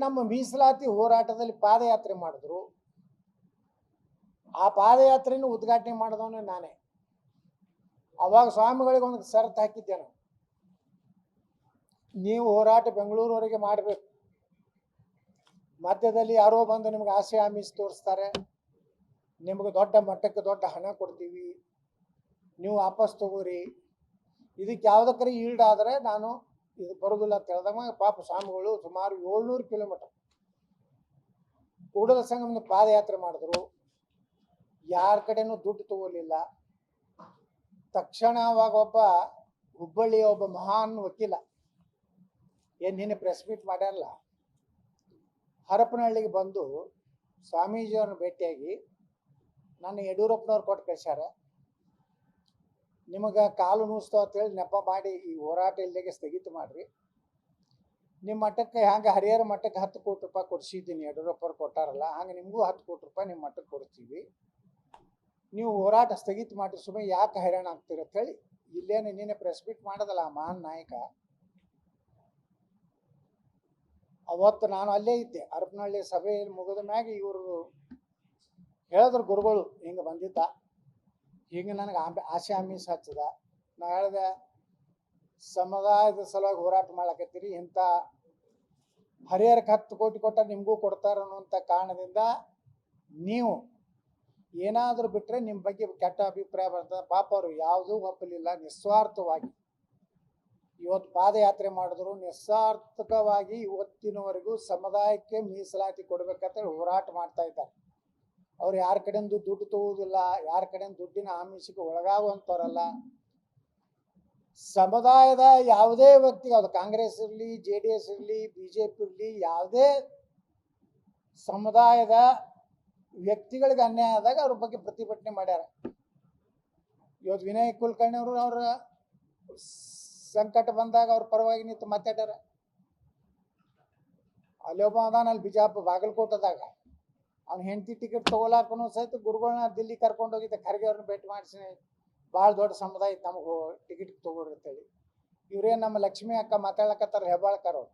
ನಮ್ಮ ಮೀಸಲಾತಿ ಹೋರಾಟದಲ್ಲಿ ಪಾದಯಾತ್ರೆ ಮಾಡಿದ್ರು. ಆ ಪಾದಯಾತ್ರೆಯನ್ನು ಉದ್ಘಾಟನೆ ಮಾಡಿದವನೇ ನಾನೇ. ಅವಾಗ ಸ್ವಾಮಿಗಳಿಗೆ ಒಂದು ಷರತ್ತು ಹಾಕಿದ್ದೆ ನಾನು, ನೀವು ಹೋರಾಟ ಬೆಂಗಳೂರವರೆಗೆ ಮಾಡಬೇಕು, ಮಧ್ಯದಲ್ಲಿ ಯಾರೋ ಬಂದು ನಿಮ್ಗೆ ಆಸೆ ಆಮಿಸಿ ತೋರಿಸ್ತಾರೆ, ನಿಮ್ಗೆ ದೊಡ್ಡ ಮಟ್ಟಕ್ಕೆ ದೊಡ್ಡ ಹಣ ಕೊಡ್ತೀವಿ, ನೀವು ವಾಪಸ್ ತಗೋರಿ, ಇದಕ್ಕೆ ಯಾವುದಕ್ಕರಿ ಈಲ್ಡ್ ಆದರೆ ನಾನು ಇದು ಬರೋದಿಲ್ಲ ಅಂತ ಹೇಳಿದಾಗ ಪಾಪ ಸ್ವಾಮಿಗಳು ಸುಮಾರು 700 ಕಿಲೋಮೀಟರ್ ಕೂಡಲ ಸಂಗಮದ ಪಾದಯಾತ್ರೆ ಮಾಡಿದ್ರು. ಯಾರ ಕಡೆನೂ ದುಡ್ಡು ತಗೋಲಿಲ್ಲ. ತಕ್ಷಣ ಅವಾಗ ಒಬ್ಬ ಹುಬ್ಬಳ್ಳಿಯ ಒಬ್ಬ ಮಹಾನ್ ವಕೀಲ, ನಿನ್ನೆ ಪ್ರೆಸ್ ಮೀಟ್ ಮಾಡ್ಯಾರಲ್ಲ, ಹರಪನಹಳ್ಳಿಗೆ ಬಂದು ಸ್ವಾಮೀಜಿಯವ್ರನ್ನ ಭೇಟಿಯಾಗಿ ನನ್ನ ಯಡಿಯೂರಪ್ಪನವ್ರು ಕೊಟ್ಟು ಕಳ್ಸ್ಯಾರ, ನಿಮಗೆ ಕಾಲು ನೂಸ್ತಾವ ಅಂತೇಳಿ ನೆಪ ಮಾಡಿ ಈ ಹೋರಾಟ ಇಲ್ಲಿಗೆ ಸ್ಥಗಿತ ಮಾಡಿರಿ, ನಿಮ್ಮ ಮಟ್ಟಕ್ಕೆ ಹಂಗೆ ಹರಿಹರ ಮಟ್ಟಕ್ಕೆ 10 ಕೋಟಿ ರೂಪಾಯಿ ಕೊಡಿಸಿದ್ದೀನಿ, ಯಡಿಯೂರಪ್ಪರು ಕೊಟ್ಟಾರಲ್ಲ ಹಂಗೆ ನಿಮಗೂ 10 ಕೋಟಿ ರೂಪಾಯಿ ನಿಮ್ಮ ಮಟ್ಟಕ್ಕೆ ಕೊಡ್ತೀವಿ, ನೀವು ಹೋರಾಟ ಸ್ಥಗಿತ ಮಾಡಿ ಸುಮ್ಮನೆ ಯಾಕೆ ಹೈರಾಣ ಆಗ್ತೀರ ಅಂತೇಳಿ ಇಲ್ಲೇನು ನೀನೆ ಪ್ರೆಸ್ ಮೀಟ್ ಮಾಡೋದಲ್ಲ ಆ ಮಹಾನ್ ನಾಯಕ. ಅವತ್ತು ನಾನು ಅಲ್ಲೇ ಇದ್ದೆ. ಹರಪನಹಳ್ಳಿ ಸಭೆಯಲ್ಲಿ ಮುಗಿದ ಮ್ಯಾಗ ಇವರು ಹೇಳಿದ್ರು ಗುರುಗಳು ಹಿಂಗೆ ಬಂದಿದ್ದ, ಹಿಂಗೆ ನನಗೆ ಆಸೆ ಆಮಿಸ್ ಹಚ್ಚದ. ನಾ ಹೇಳಿದೆ, ಸಮುದಾಯದ ಸಲುವಾಗಿ ಹೋರಾಟ ಮಾಡ್ಲಕತ್ತೀರಿ, ಇಂಥ ಹರಿಹರಕ್ಕೆ 10 ಕೋಟಿ ಕೊಟ್ಟ ನಿಮಗೂ ಕೊಡ್ತಾರ ಅನ್ನುವಂಥ ಕಾರಣದಿಂದ ನೀವು ಏನಾದರೂ ಬಿಟ್ಟರೆ ನಿಮ್ಮ ಬಗ್ಗೆ ಕೆಟ್ಟ ಅಭಿಪ್ರಾಯ ಬರ್ತದೆ. ಪಾಪ ಅವರು ಯಾವುದೂ ಒಪ್ಪಲಿಲ್ಲ, ನಿಸ್ವಾರ್ಥವಾಗಿ ಇವತ್ತು ಪಾದಯಾತ್ರೆ ಮಾಡಿದ್ರು. ನಿಸ್ಸಾರ್ಥಕವಾಗಿ ಇವತ್ತಿನವರೆಗೂ ಸಮುದಾಯಕ್ಕೆ ಮೀಸಲಾತಿ ಕೊಡ್ಬೇಕಂತೇಳಿ ಹೋರಾಟ ಮಾಡ್ತಾ ಇದ್ದಾರೆ. ಅವ್ರು ಯಾರ ಕಡೆಯಿಂದ ದುಡ್ಡು ತಗೋದಿಲ್ಲ, ಯಾರ ಕಡೆಯಿಂದ ದುಡ್ಡಿನ ಆಮಿಷಕ್ಕೆ ಒಳಗಾಗುವಂಥವ್ರಲ್ಲ. ಸಮುದಾಯದ ಯಾವುದೇ ವ್ಯಕ್ತಿಗೆ, ಅದು ಕಾಂಗ್ರೆಸ್ ಇರಲಿ, JDS ಇರಲಿ, BJP ಇರಲಿ, ಯಾವುದೇ ಸಮುದಾಯದ ವ್ಯಕ್ತಿಗಳಿಗೆ ಅನ್ಯಾಯ ಆದಾಗ ಅವ್ರ ಬಗ್ಗೆ ಪ್ರತಿಭಟನೆ ಮಾಡ್ಯಾರ. ಇವತ್ತು ವಿನಯ್ ಕುಲಕರ್ಣಿ ಅವರು ಅವ್ರ ಸಂಕಟ ಬಂದಾಗ ಅವ್ರ ಪರವಾಗಿ ನಿಂತು ಮಾತಾಡ್ಯಾರ. ಅಲ್ಲಿ ಒಬ್ಬ ಅದಾನ, ಅಲ್ಲಿ ಬಿಜಾಪುರ ಬಾಗಲಕೋಟದಾಗ ಅವ್ನ ಹೆಂಡತಿ ಟಿಕೆಟ್ ತಗೊಳಕ್ಕೂ ಸಹಿತ ಗುರುಗಳನ್ನ ದಿಲ್ಲಿ ಕರ್ಕೊಂಡು ಹೋಗಿದ್ದೆ, ಖರ್ಗೆ ಅವ್ರನ್ನ ಭೇಟಿ ಮಾಡಿಸಿ ಭಾಳ ದೊಡ್ಡ ಸಮುದಾಯ ನಮಗೆ ಟಿಕೆಟ್ ತಗೊಳ್ರಿ ಅಂತೇಳಿ. ಇವ್ರೇನು ನಮ್ಮ ಲಕ್ಷ್ಮೀ ಅಕ್ಕ ಮಾತಾಡ್ಲಕತ್ತಾರ, ಹೆಬ್ಬಾಳ್ಕರ್ ಅವ್ರು,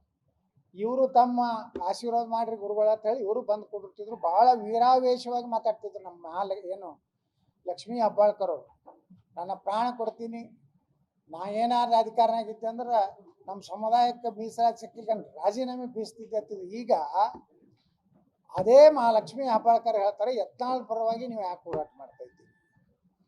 ಇವರು ತಮ್ಮ ಆಶೀರ್ವಾದ ಮಾಡ್ರಿ ಗುರುಗಳ ಅಂತ ಹೇಳಿ ಇವರು ಬಂದು ಕೊಟ್ಟಿರ್ತಿದ್ರು. ಭಾಳ ವೀರಾವೇಶವಾಗಿ ಮಾತಾಡ್ತಿದ್ರು. ನಮ್ಮ ಏನು ಲಕ್ಷ್ಮೀ ಹೆಬ್ಬಾಳ್ಕರ್ ಅವರು, ನನ್ನ ಪ್ರಾಣ ಕೊಡ್ತೀನಿ, ನಾ ಏನಾದ್ರು ಅಧಿಕಾರನಾಗಿದ್ದೆ ಅಂದ್ರೆ ನಮ್ಮ ಸಮುದಾಯಕ್ಕೆ ಮೀಸಲಾತಿ ಸಿಕ್ಕಿಲ್ಲ ರಾಜೀನಾಮೆ ಬೀಸ್ತಿದ್ದೆ ಅಂತಿದ್ರು. ಈಗ ಅದೇ ಮಹಾಲಕ್ಷ್ಮೀ ಹೆಬ್ಬಾಳ್ಕರ್ ಹೇಳ್ತಾರೆ, ಯತ್ನಾಳ್ ಪರವಾಗಿ ನೀವು ಯಾಕೆ ಹೋರಾಟ ಮಾಡ್ತಾ ಇದ್ದೀರಿ?